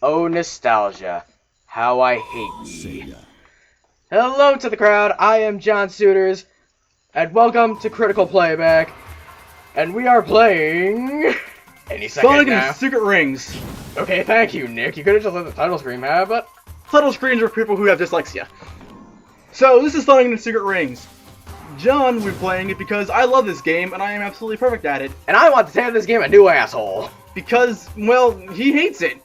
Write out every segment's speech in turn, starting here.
Oh, nostalgia. How I hate ye. Hello to the crowd, I am John Suitors, and welcome to Critical Playback. And we are playing... Any second Sonic now. and Secret Rings. Okay, thank you, Nick. You could have just let the title screen have, but... Title screens are for people who have dyslexia. So, this is Sonic and Secret Rings. John will be playing it because I love this game and I am absolutely perfect at it. And I want to tear this game a new asshole. Because, well, he hates it.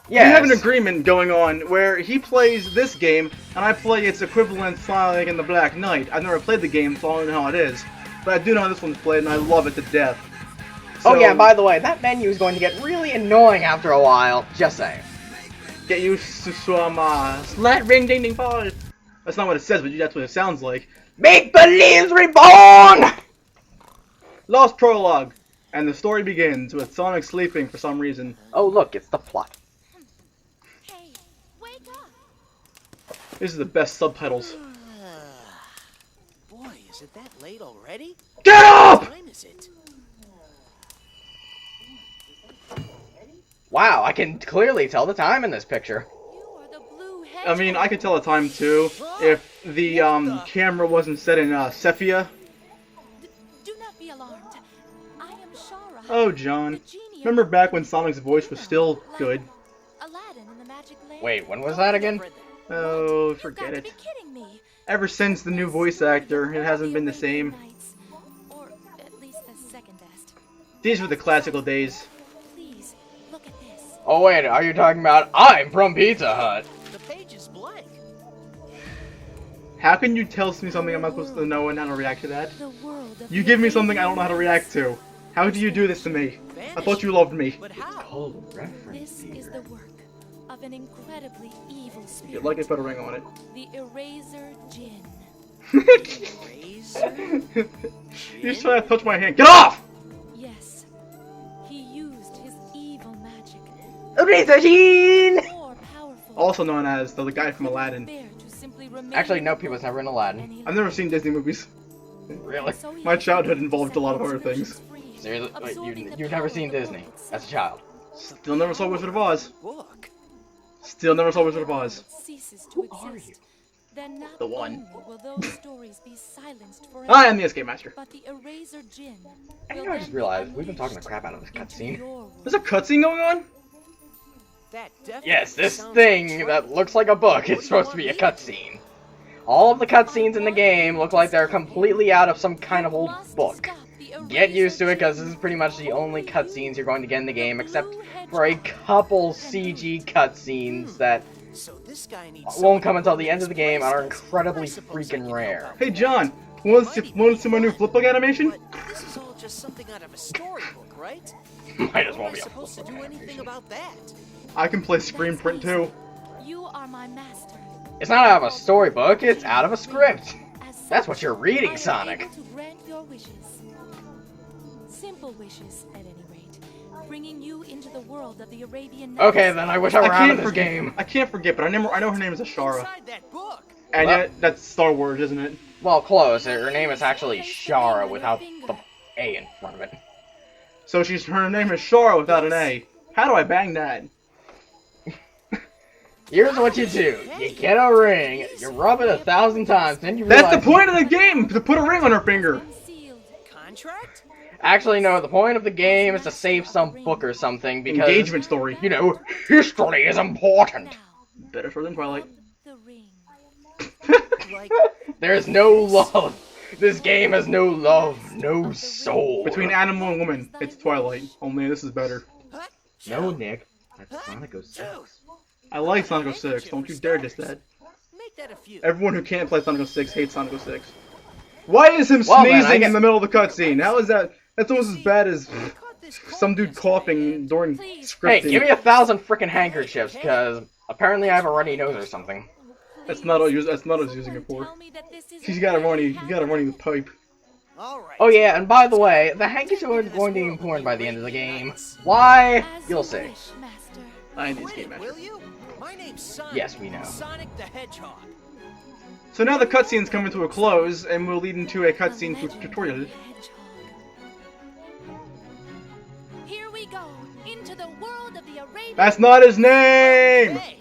Yes. We have an agreement going on where he plays this game and I play its equivalent Sonic and the Black Knight. I've never played the game, so I don't know how it is. But I do know how this one's played and I love it to death. Oh yeah, by the way, that menu is going to get really annoying after a while. Just saying. Get used to some, slat ring ding ding ball. That's not what it says, but that's what it sounds like. Make Believe's reborn! Lost prologue, and the story begins with Sonic sleeping for some reason. Oh look, it's the plot. Hey, wake up! This is the best subtitles. Boy, is it that late already? Get up! What time is it? Wow, I can clearly tell the time in this picture. You are the blue hedgehog. I mean, I could tell the time too if the camera wasn't set in sepia. Do not be alarmed. I am Shahra. Oh, John. the genie of Remember back when Sonic's voice was still good? Aladdin in the magic lamp. Wait, when was that again? Oh, You've forget got it. to be kidding me. Ever since the new voice actor, it hasn't been the Arabian same. Nights, or at least the second best. These were the classical days. Please, look at this. Oh wait, are you talking about I'm from Pizza Hut? The page is blank. How can you tell me something I'm not supposed to know and how to react to that? The world of You the give me something I Arabian don't know how to react to. How do you do this to me? I Vanished. thought you loved me. But how? Cold reference This is the work of an incredibly evil If spirit. you'd like it, put a ring on it. The Erazor Djinn. Razor? You're trying to touch my hand. Get off! Yes, he used his evil magic. Erazor Djinn! More powerful. Also known as the guy from Aladdin. Bear to simply remain Actually, no, he was never in Aladdin. any I've never seen Disney movies. Really? So he My childhood set involved a lot of his other things. free, Seriously? Wait, absorbing the you've never power seen of Disney both as a child? Still never saw Wizard of Oz. Book. Still never saw Wizard of Oz. ceases to Who are exist, then not The one. only will those stories be silenced forever, I am the Escape Master. but the Erazor Djinn And will you know, I then just be realized we've been talking unleashed the crap out of this into cutscene. your world. There's a cutscene going on? That definitely Yes, this sounds thing like that trouble. looks like a book What do is you supposed to want be a me to do? cutscene. All of the cutscenes in the game look like they're completely out of some kind of old Must book. stop the Get Erazor used to it, because this Djinn. is pretty much the only cutscenes you're going to get in the game, except for a couple CG cutscenes that So this guy needs won't someone come to until the end of the explain game and are stuff. incredibly I suppose I freaking can rare. help out. Hey, John. Want to see my new flipbook animation? But this is all just something out of a storybook, right? Might as How well am be I a supposed to flipbook do anything animation. about that? I can play screen print too. You are my master. It's not out of a storybook, it's out of a script. As such, That's what you're reading, I am Sonic. able to grant your wishes. Simple wishes, at any rate, bringing you into the world of the Arabian Nights. Okay, then I wish I were out of this forget. game. I can't forget, but I know her name is Ashara. Inside that book. And Well- yet, that's Star Wars, isn't it? Well, close. Her name is actually Shahra without the A in front of it. So her name is Shara without an A. How do I bang that? Here's what you do. You get a ring, you rub it 1,000 times, then you realize... That's the point of the game! To put a ring on her finger! Unsealed. Contract? Actually, no, the point of the game is to save some book or something, because... Engagement story. You know, history is important. Now, Better for than Twilight. the ring. Like There's no love. This game has no love, no soul. Between animal and woman, it's Twilight. Only this is better. huh? No, Nick. That's Sonic 06. I like Sonic 06. Don't you dare diss that. Make that a few. Everyone who can't play Sonic 06 hates Sonic 06. Why is him Well, then, I sneezing get- in the middle of the cutscene? How is that? That's almost as bad as Caught this some dude coughing during Hey, scripting. give me 1,000 freaking handkerchiefs, because apparently I have a runny nose or something. That's not what I was using it for. Tell me that this is He's got a runny pipe. All right. Oh yeah, and by the way, the handkerchiefs are going to be important by the end of the game. Why? As You'll you see. wish, master. I need this Quit game it, master. will you? My name's Sonic. Yes, we know. Sonic the Hedgehog. So now the cutscene's coming to a close, and will lead into a cutscene The Legend tutorial. of Hedgehog. Here we go into the world of the Arabian That's not his name! Hey,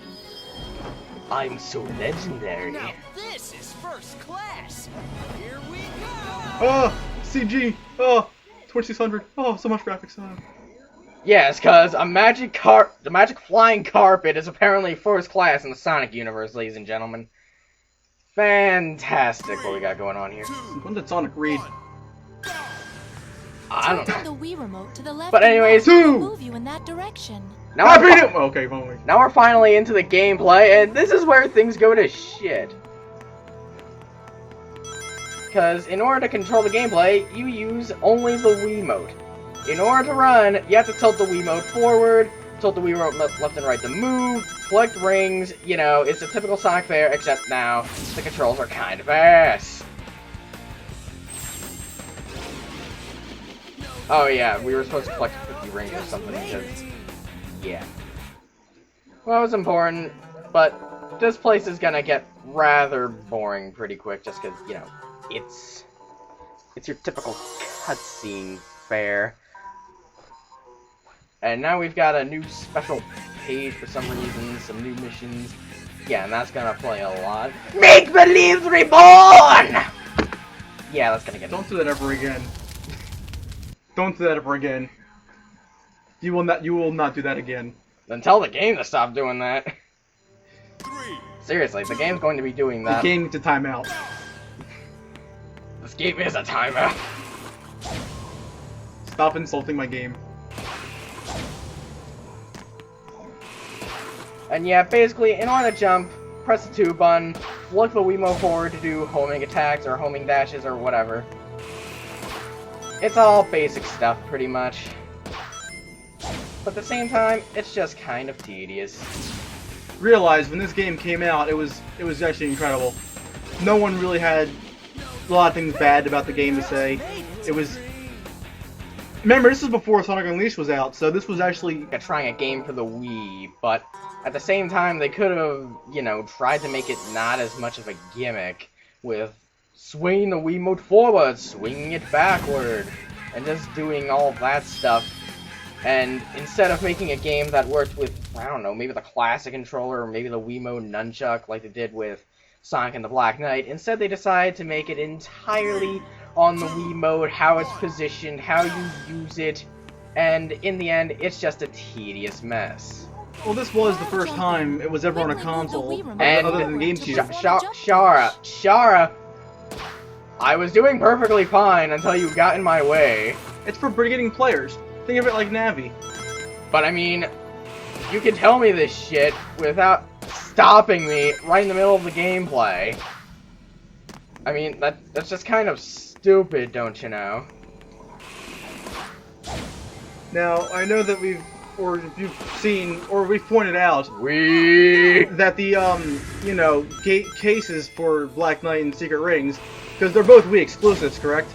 I'm so legendary. now this is first class. Here we go. Oh, CG. Oh, 2600. Oh, so much graphics. Oh. Yes, cause the magic flying carpet is apparently first class in the Sonic universe, ladies and gentlemen. Fantastic what we got going on here. When did Sonic read? I don't know. Tilt the Wii remote to the left. But and anyways, right to two. move you in that direction. Now Happy we're, New- Okay, fine. now we're finally into the gameplay, and this is where things go to shit. Because in order to control the gameplay, you use only the Wiimote. In order to run, you have to tilt the Wiimote forward, tilt the Wiimote left and right to move, collect rings, you know, it's a typical Sonic fare, except now the controls are kind of ass. Oh yeah, we were supposed to collect 50 rings or something, because, yeah. Well, it was important, but this place is gonna get rather boring pretty quick, just because, you know, it's your typical cutscene fare. And now we've got a new special page for some reason, some new missions. Yeah, and that's gonna play a lot. Make Believe Reborn! Yeah, that's gonna get Don't do that ever again. Don't do that ever again. You will not do that again. Then tell the game to stop doing that. Seriously, the game's going to be doing that. The game needs a timeout. This game is a timeout. Stop insulting my game. And yeah, basically, in order to jump, press the 2 button, flick the Wiimote forward to do homing attacks or homing dashes or whatever. It's all basic stuff, pretty much. But at the same time, it's just kind of tedious. Realize when this game came out, it was actually incredible. No one really had a lot of things bad about the game to say. It was. Remember, this was before Sonic Unleashed was out, so this was actually Trying a game for the Wii, but at the same time, they could have, you know, tried to make it not as much of a gimmick with swinging the Wiimote forward, swinging it backward, and just doing all that stuff. And instead of making a game that worked with, I don't know, maybe the classic controller or maybe the Wiimote nunchuck like they did with Sonic and the Black Knight, instead they decided to make it entirely on the Wiimote, how it's positioned, how you use it, and in the end, it's just a tedious mess. well, this was the first time it was ever on a console And other than GameCube. Shahra, I was doing perfectly fine until you got in my way. It's for beginning players. Think of it like Navi. But I mean, you can tell me this shit without stopping me right in the middle of the gameplay. I mean, that's just kind of stupid, don't you know? Now, I know that you've seen, or we've pointed out that the, you know, cases for Black Knight and Secret Rings, because they're both Wii exclusives, correct?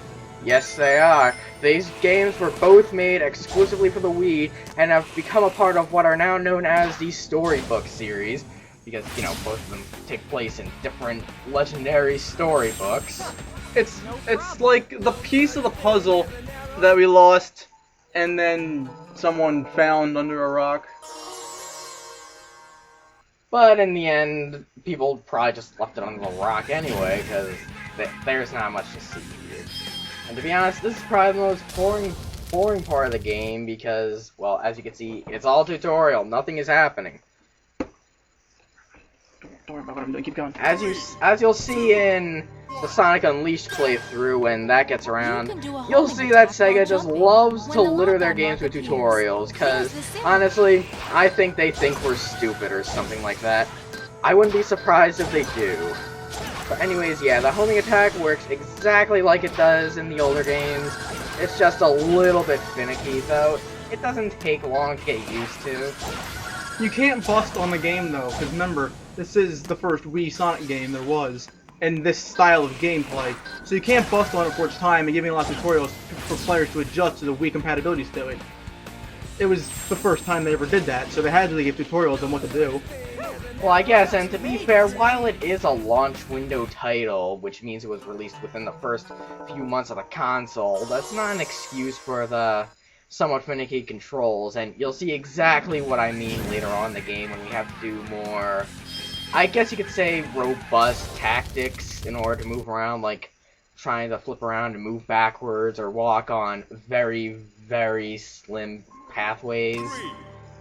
Yes, they are. These games were both made exclusively for the Wii and have become a part of what are now known as the Storybook series, because, you know, both of them take place in different legendary storybooks. It's like the piece of the puzzle that we lost and then someone found under a rock. But in the end, people probably just left it under the rock anyway, because there's not much to see here. And to be honest, this is probably the most boring part of the game, because, well, as you can see, it's all tutorial. Nothing is happening. Don't worry about what I'm doing, keep going. As you'll see in the Sonic Unleashed playthrough when that gets around, can do a you'll homing see that attack while Sega just jumping loves when to the litter their lockdown games with mark appears. tutorials, because, Use the sim. honestly, I think they think we're stupid or something like that. I wouldn't be surprised if they do. But anyways, yeah, the homing attack works exactly like it does in the older games. It's just a little bit finicky, though. It doesn't take long to get used to. You can't bust on the game though, because remember, this is the first Wii Sonic game there was, and this style of gameplay. So you can't bust on it for its time and giving a lot of tutorials for players to adjust to the Wii compatibilities to it. It was the first time they ever did that, so they had to give tutorials on what to do. Well, I guess, and to be fair, while it is a launch window title, which means it was released within the first few months of the console, that's not an excuse for the somewhat finicky controls, and you'll see exactly what I mean later on in the game when we have to do more, I guess you could say, robust tactics in order to move around, like trying to flip around and move backwards or walk on very, very slim pathways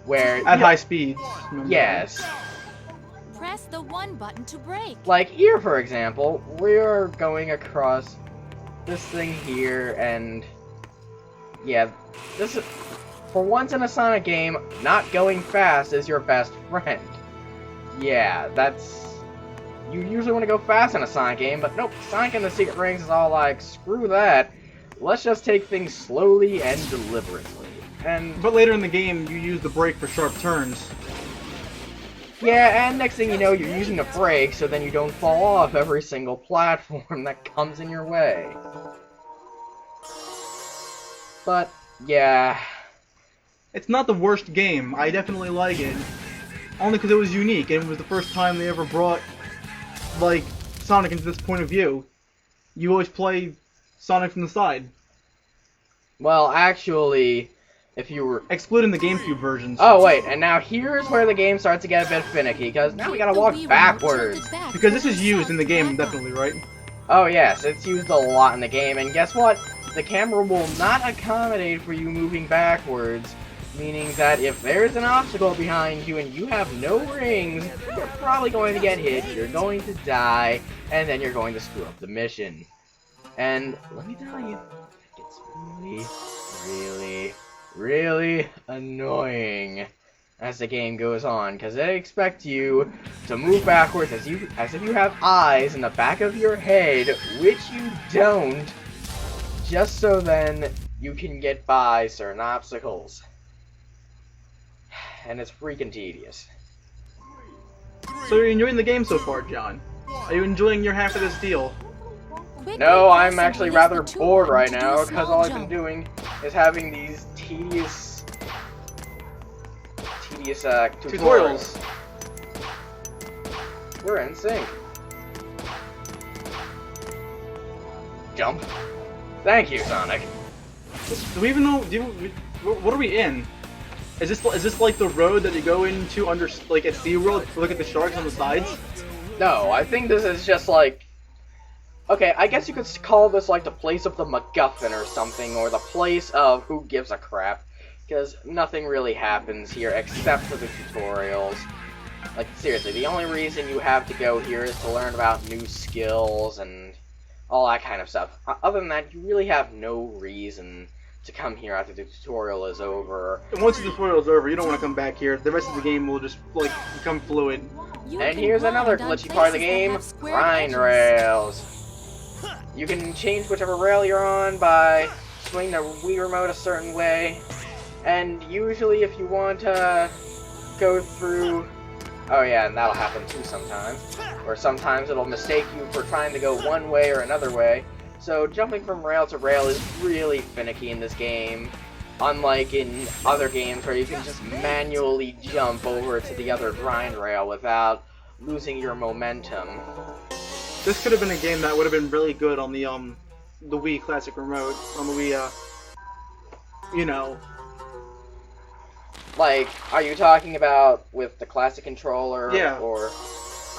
where At high speeds. yes. Press the 1 button to brake. Like here, for example, we're going across this thing here, and yeah, this is, for once in a Sonic game, not going fast is your best friend. Yeah, that's, you usually want to go fast in a Sonic game, but nope, Sonic and the Secret Rings is all like, screw that, let's just take things slowly and deliberately. And But later in the game, you use the brake for sharp turns. yeah, and next thing you know, you're using the brake so then you don't fall off every single platform that comes in your way. But, yeah. It's not the worst game. I definitely like it. Only because it was unique, and it was the first time they ever brought, like, Sonic into this point of view. You always play Sonic from the side. Well, actually, if you were... Excluding the GameCube versions. Oh, wait, and now here's where the game starts to get a bit finicky, because now we gotta walk backwards. Because this is used in the game, definitely, right? Oh, yes, it's used a lot in the game, and guess what? The camera will not accommodate for you moving backwards, meaning that if there's an obstacle behind you and you have no rings, you're probably going to get hit, you're going to die, and then you're going to screw up the mission. And let me tell you, it's really annoying as the game goes on, because they expect you to move backwards as if you have eyes in the back of your head, which you don't, just so then you can get by certain obstacles. And it's freaking tedious. So you're enjoying the game so far, John? Are you enjoying your half of this deal? No, I'm actually rather bored right now, because all I've been doing is having these tedious tutorials. We're in sync. Jump. Thank you, Sonic. Do we even know? What are we in? Is this like the road that you go into under like at SeaWorld to look at the sharks on the sides? No, I think this is just like... Okay, I guess you could call this like the place of the MacGuffin or something, or the place of who gives a crap, because nothing really happens here except for the tutorials. Like, seriously, the only reason you have to go here is to learn about new skills and all that kind of stuff. Other than that, you really have no reason to come here after the tutorial is over. And once the tutorial is over, you don't want to come back here. The rest of the game will just like become fluid. And here's another glitchy part of the game, grind rails. You can change whichever rail you're on by swinging the Wii remote a certain way, and usually if you want to go through... Oh yeah, and that'll happen too sometimes. Or sometimes it'll mistake you for trying to go one way or another way. So jumping from rail to rail is really finicky in this game, unlike in other games where you can just manually jump over to the other grind rail without losing your momentum. This could have been a game that would have been really good on the Wii Classic Remote, on the Wii, you know. Like, are you talking about with the classic controller? Yeah. Or...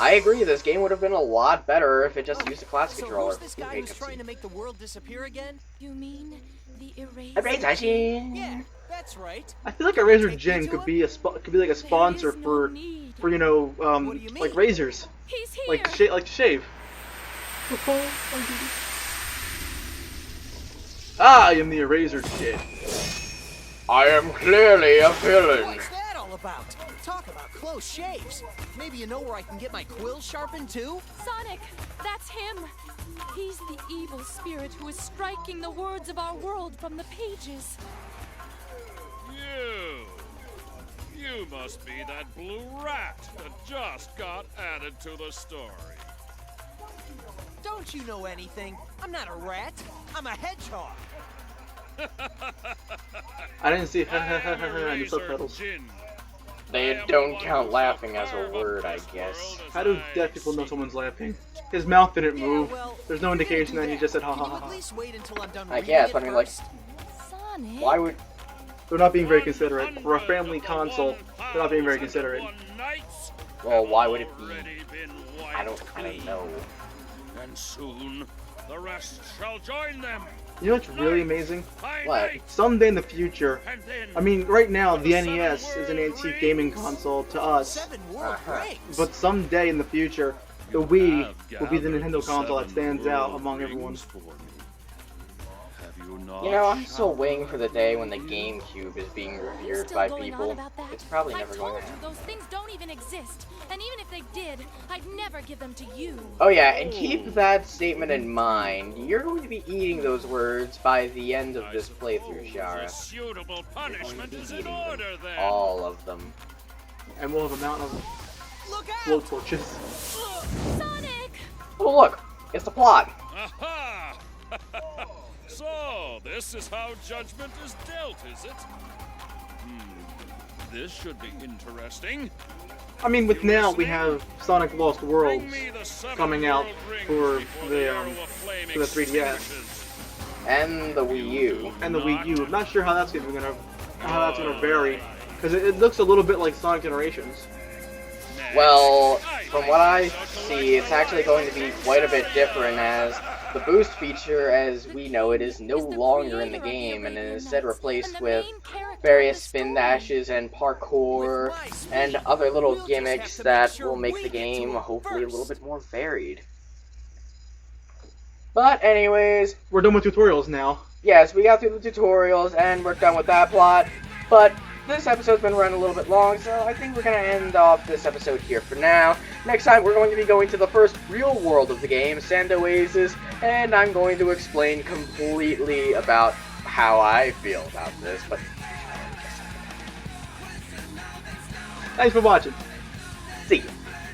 I agree, this game would have been a lot better if it just used the classic controller. So who's this guy who's trying to make the world disappear again? You mean the Erazor Djinn. Yeah, that's right. I feel like Erazor Djinn could be like a sponsor for you know like razors, He's here. like to shave. I am the Erazor Djinn. I am clearly a villain. What's that all about? Talk about close shaves. Maybe you know where I can get my quills sharpened too? Sonic, that's him. He's the evil spirit who is striking the words of our world from the pages. You must be that blue rat that just got added to the story. Don't you know anything? I'm not a rat. I'm a hedgehog. I didn't see in the Erazor subtitles. Djinn. They don't count laughing as a word, I guess. How do deaf people know someone's laughing? His mouth didn't move. well, There's no indication that he just said ha Can ha you ha at ha. least wait until I'm done I reading guess, it but I mean, like, first? Sonic? why would... They're not being very considerate. For a family console, they're not being very considerate. Well, why would it be? I don't know. And soon the rest shall join them. You know what's really amazing? What? Someday in the future, I mean, right now the NES is an antique gaming console to us, 7 world rings. but someday in the future, the Wii will be the Nintendo console that stands out among everyone. You know, I'm still waiting for the day when the GameCube is being You're revered still by going on people. about that? It's probably I never told going to you happen. those things don't even exist. And even if they did, I'd never give them to you. Oh yeah, and keep that statement in mind. You're going to be eating those words by the end of this playthrough, Shahra. A suitable You're going to punishment be is in eating order them. then. All of them. And we'll have a mountain of Look blow out! torches. Sonic! Oh look! It's the plot! Aha! So, this is how judgment is dealt, is it? This should be interesting. I mean, with now we have Sonic Lost Worlds Bring me the 7 coming out world rings for before the arrow of flame 3DS. extinguishes. And the Wii U. and the Wii U. I'm not sure how that's gonna vary, because it looks a little bit like Sonic Generations. Well, from what I see, it's actually going to be quite a bit different, as the boost feature, as we know it, is no longer in the game and is instead replaced with various spin dashes and parkour and other little gimmicks that will make the game hopefully a little bit more varied. But anyways, We're done with tutorials now. yes, we got through the tutorials and we're done with that plot, but this episode's been running a little bit long, so I think we're going to end off this episode here for now. Next time, we're going to be going to the first real world of the game, Sand Oasis, and I'm going to explain completely about how I feel about this, but Thanks for watching. see ya.